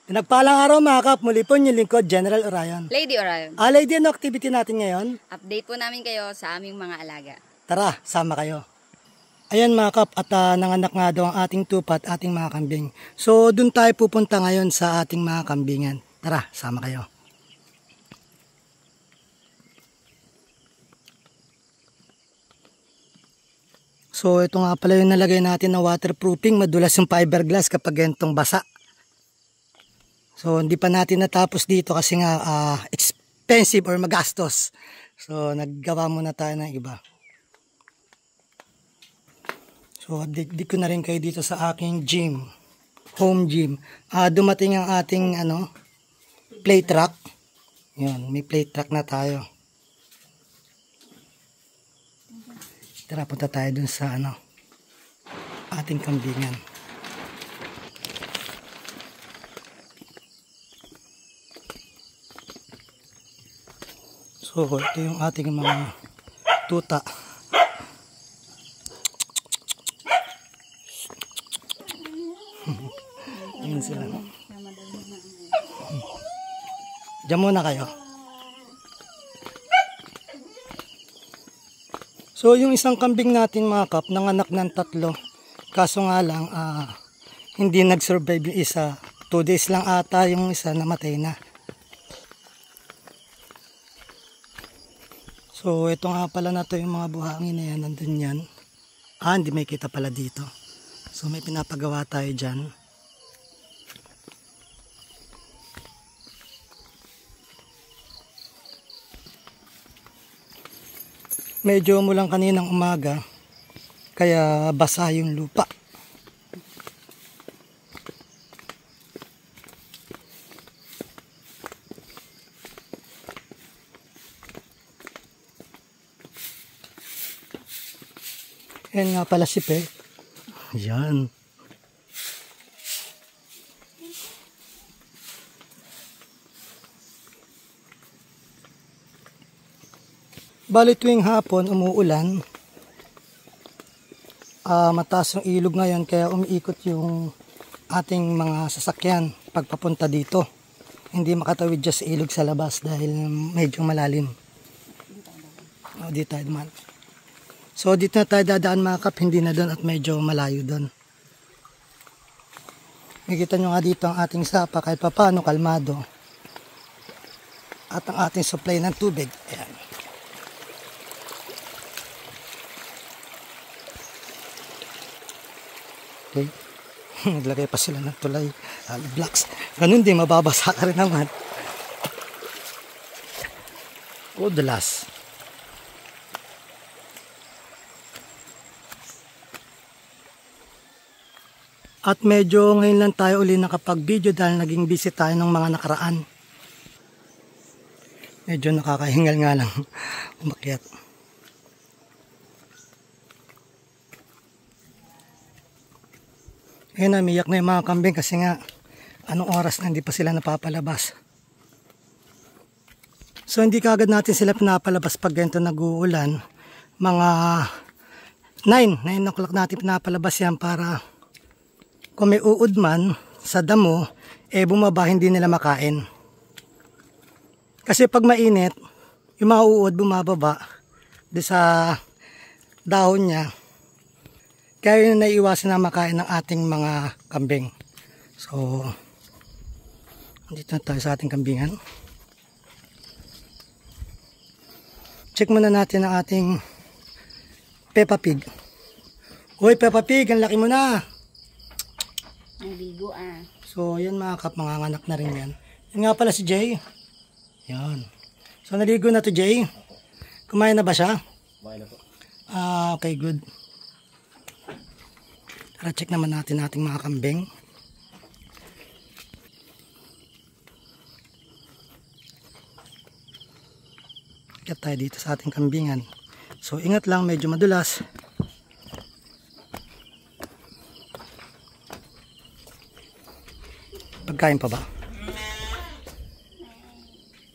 Pinagpalang araw mga kap, muli po yung lingkod, General Orion. Lady Orion. Lady, ano activity natin ngayon? Update po namin kayo sa aming mga alaga. Tara, sama kayo. Ayan mga kap, at nanganak nga daw ang ating tupat, ating mga kambing. So, dun tayo pupunta ngayon sa ating mga kambingan. Tara, sama kayo. So, ito nga pala yung nalagay natin na waterproofing. Madulas yung fiberglass kapag ganitong basa. So, hindi pa natin natapos dito kasi nga expensive or magastos. So, naggawa muna tayo ng iba. So, update ko na rin kayo dito sa aking gym. Home gym. Dumating ang ating play truck. Yun, may play truck na tayo. Tara, punta tayo dun sa ating kambingan. So, ito yung ating mga tuta. Yun sila. Diyan muna kayo. So, yung isang kambing natin mga kap, nanganak ng 3. Kaso nga lang, hindi nag-survive yung isa. 2 days lang ata yung isa, namatay na. So, ito nga pala na to yung mga buhangin na yan, nandun yan. Hindi may kita pala dito. So, may pinapagawa tayo dyan. Medyo umulan kaninang umaga, kaya basa yung lupa. Yan nga pala si Pe. Yan. Bali tuwing hapon umuulan, mataas yung ilog ngayon kaya umiikot yung ating mga sasakyan pagpapunta dito. Hindi makatawid dyan sa ilog sa labas dahil medyo malalim. Dito tayo naman. So dito na tayo dadaan mga kap, hindi na doon at medyo malayo doon. Makikita nyo nga dito ang ating sapa kahit paano kalmado. At ang ating supply ng tubig. Ayan. Okay. Naglagay pa sila ng tulay blocks. Ganun din, mababasa ka rin naman. Dulas. At medyo ngayon lang tayo uli nakapag-video dahil naging busy tayo ng mga nakaraan. Medyo nakakahingal nga lang umakyat. Ayun, namiyak na yung mga kambing kasi nga anong oras na hindi pa sila napapalabas. So hindi kaagad natin sila pinapalabas pag ganito nag-uulan. Mga 9 o'clock natin pinapalabas yan para kung may uod man sa damo, bumaba hindi nila makain. Kasi pag mainit, yung mga uod bumababa di sa dahon niya. Kaya yun naiiwasan na makain ng ating mga kambing. So, dito na tayo sa ating kambingan. Check muna natin ang ating Peppa Pig. Uy, Peppa Pig, ang laki mo na! Naligo So, yan mga kap, manganganak na rin yan. Yan nga pala si Jay. Yan. So, naligo na to Jay. Kumain na ba siya? Kumain na po. Okay, good. Tara, check naman natin ating mga kambing. Ikat tayo dito sa ating kambingan. So, ingat lang, medyo madulas. Pagkain pa ba?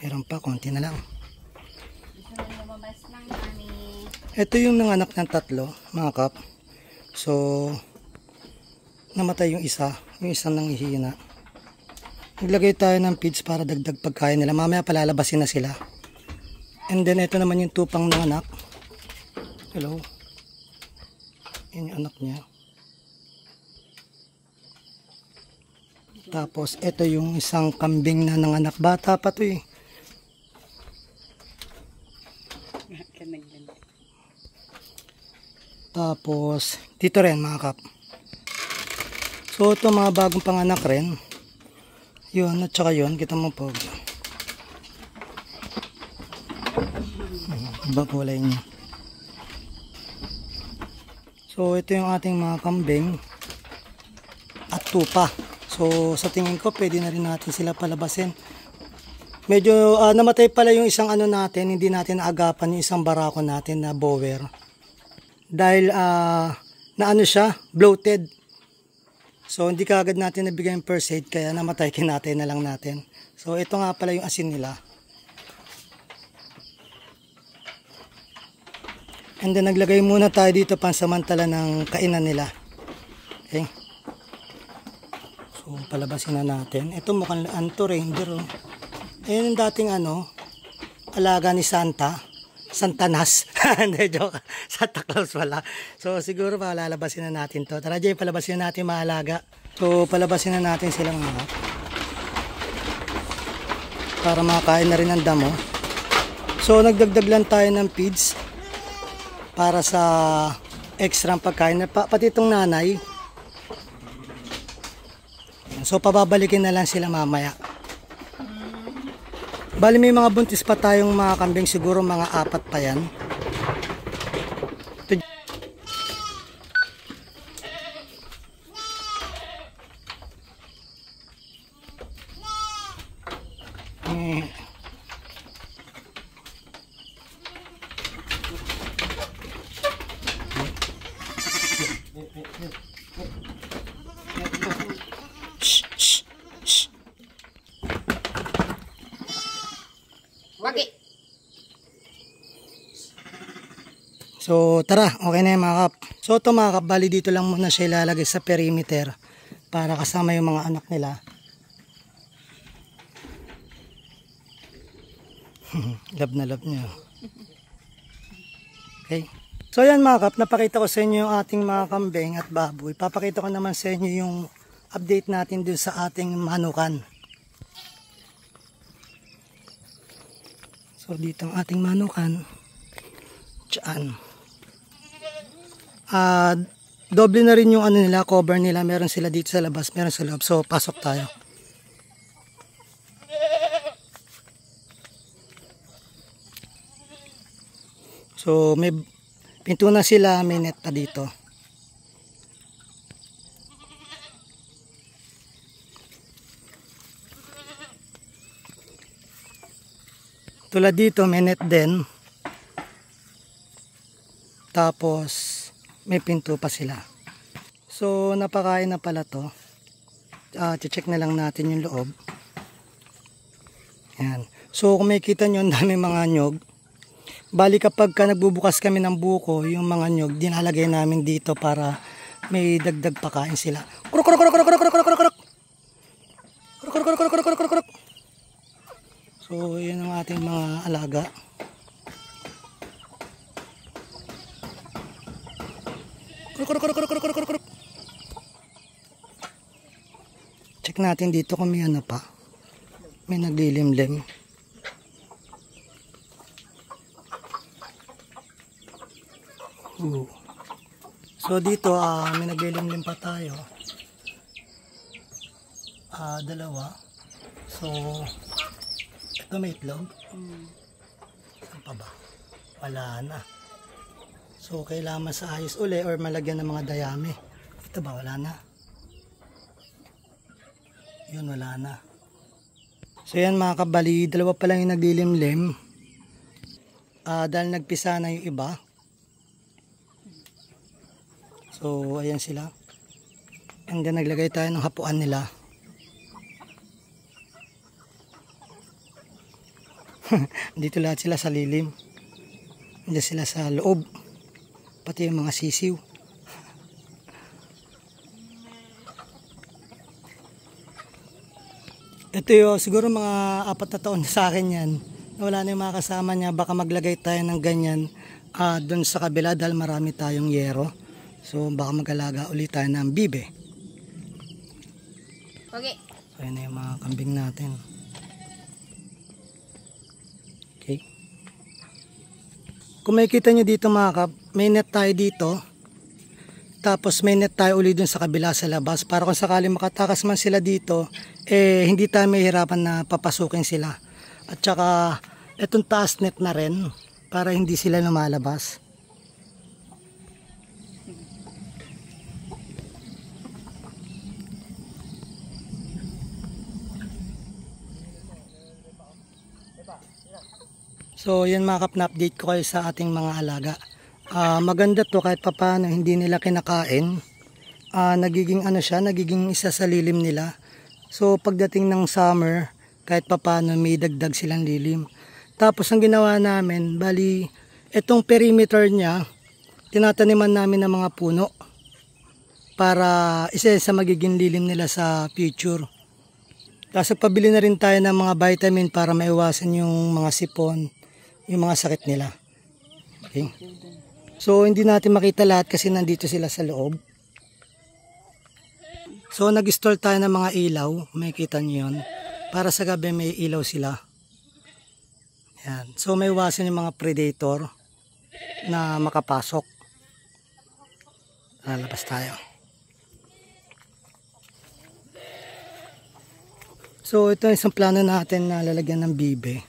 Meron pa, konti na lang. Ito yung nanganak ng 3, mga kap. So, namatay yung isa. Yung isang nanghihina. Naglagay tayo ng feeds para dagdag pagkain nila. Mamaya palalabasin na sila. And then ito naman yung tupang ng anak. Hello. Yan yung anak niya. Tapos ito yung isang kambing na nanganak. Bata pa to eh. Tapos dito rin mga kap. So ito mga bagong panganak rin. Yun at saka yun. Kita mo po. Iba kulay niya. So ito yung ating mga kambing at tupa. So sa tingin ko pwede na rin natin sila palabasin. Medyo namatay pala yung isang ano natin, hindi natin naagapan yung isang barako natin na bower. Dahil na ano siya, bloated. So hindi kaagad natin nabigay yung first aid kaya namatay kinatay na lang natin. So ito nga pala yung asin nila. And then naglagay muna tayo dito pansamantala ng kainan nila. Okay. So palabasin na natin. Ito mukhang Anto Ranger. Oh. Ayan yung dating ano, alaga ni Santanas. Hindi, joke. Santa Claus wala. So siguro palalabasin na natin to. Tara Jay, palabasin na natin mga alaga. So palabasin na natin silang mga para makain na rin ng damo. So nagdagdag lang tayo ng feeds para sa extra pagkain. Pati itong nanay. So pababalikin na lang sila mamaya. Bali may mga buntis pa tayong mga kambing, siguro mga 4 pa yan. Wagi. So tara, okay na yung mga kap. So ito mga kap, bali dito lang muna siya ilalagay sa perimeter para kasama yung mga anak nila. Love na love niya. Okay. So yan mga kap, napakita ko sa inyo yung ating mga kambing at baboy. Papakita ko naman sa inyo yung update natin dun sa ating manukan. So dito ang ating manukan. Diyan. Doble na rin yung ano nila, cover nila. Meron sila dito sa labas, meron sa loob. So pasok tayo. So may pinto na sila, may net pa dito. Tulad dito may net din. Tapos may pinto pa sila. So napakain na pala to. Check na lang natin yung loob. Yan. So kung makikita nyo, ang dami mga nyog. Bali kapag nagbubukas kami ng buko, yung mga nyog dinalagay namin dito para may dagdag pakain sila. Krok krok krok krok krok krok krok krok. Krok krok krok krok krok krok krok. So yun ang ating mga alaga. Krok krok krok krok krok krok krok. Check natin dito kung may ano pa. May naglilimlim. So dito may naglilimlim pa tayo. Dalawa. So ito may itlog. Saan pa ba? Wala na. So kailangan sa ayos uli or malagyan ng mga dayami. Ito ba? Wala na. Yun, wala na. So yan mga kabali, dalawa pa lang yung naglilimlim. Dahil nagpisa na yung iba. So ayan sila. And then naglagay tayo ng hapuan nila. Dito lahat sila sa lilim. Diyan sila sa loob. Pati yung mga sisiw. Ito yung siguro mga 4 na taon sa akin yan. Wala na yung mga kasama niya. Baka maglagay tayo ng ganyan doon sa kabila dahil marami tayong yero. So baka mag-alaga ulit tayo ng bibe. Okay. So yun na yung mga kambing natin. Okay. Kung makikita nyo dito mga kap, may net tayo dito. Tapos may net tayo ulit dun sa kabila sa labas. Para kung sakali makatakas man sila dito, hindi tayo mahihirapan na papasukin sila. At saka itong taas net na rin para hindi sila lumalabas. So yan mga kap, na-update ko kayo sa ating mga alaga. Maganda to kahit papaano hindi nila kinakain. Nagiging nagiging isa sa lilim nila. So pagdating ng summer, kahit papaano may dagdag silang lilim. Tapos ang ginawa namin, bali itong perimeter niya, tinataniman namin ng mga puno para isa sa magiging lilim nila sa future. Tapos pabili na rin tayo ng mga vitamin para maiwasan yung mga sipon, yung mga sakit nila. Okay. So hindi natin makita lahat kasi nandito sila sa loob. So nag-install tayo ng mga ilaw, makikita niyo yun. Para sa gabi may ilaw sila. Yan. So may iwasan yung mga predator na makapasok. Lalabas tayo. So ito isang plano natin na lalagyan ng bibe.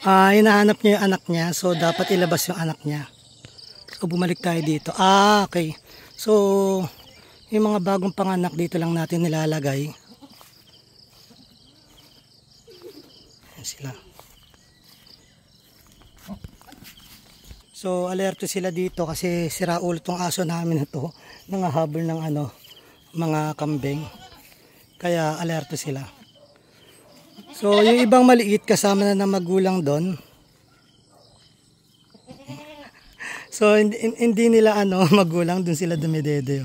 Hinahanap niya yung anak niya, so dapat ilabas yung anak niya. So bumalik tayo dito. Okay. So yung mga bagong panganak dito lang natin nilalagay. Ayan sila. So alerto sila dito kasi sira ulo tong aso namin na to. Nangahabol ng mga kambing. Kaya alerto sila. So yung ibang maliit kasama na ng magulang doon. So hindi nila magulang, doon sila dumidede.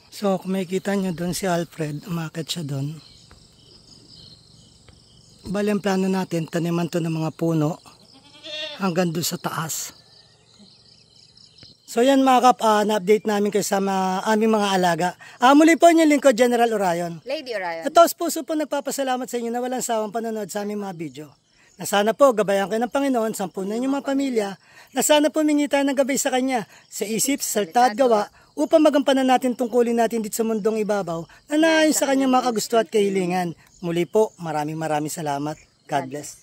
So kung makikita nyo doon si Alfred, umakit siya doon. Bali ang plano natin, taniman to ng mga puno hanggang doon sa taas. So yan mga kap, na-update namin kayo sa aming mga alaga. Muli po yung lingkod, General Orion. Lady Orion. At taos puso po nagpapasalamat sa inyo na walang sawang panonood sa aming mga video. Na sana po gabayan kayo ng Panginoon, sampunan yung mga pamilya, na sana po mingi tayo ng gabay sa Kanya, sa isip, sa salita at gawa, upang magampanan natin tungkulin natin dito sa mundong ibabaw, na naayon sa Kanyang mga kagusto at kahilingan. Muli po, maraming salamat. God bless.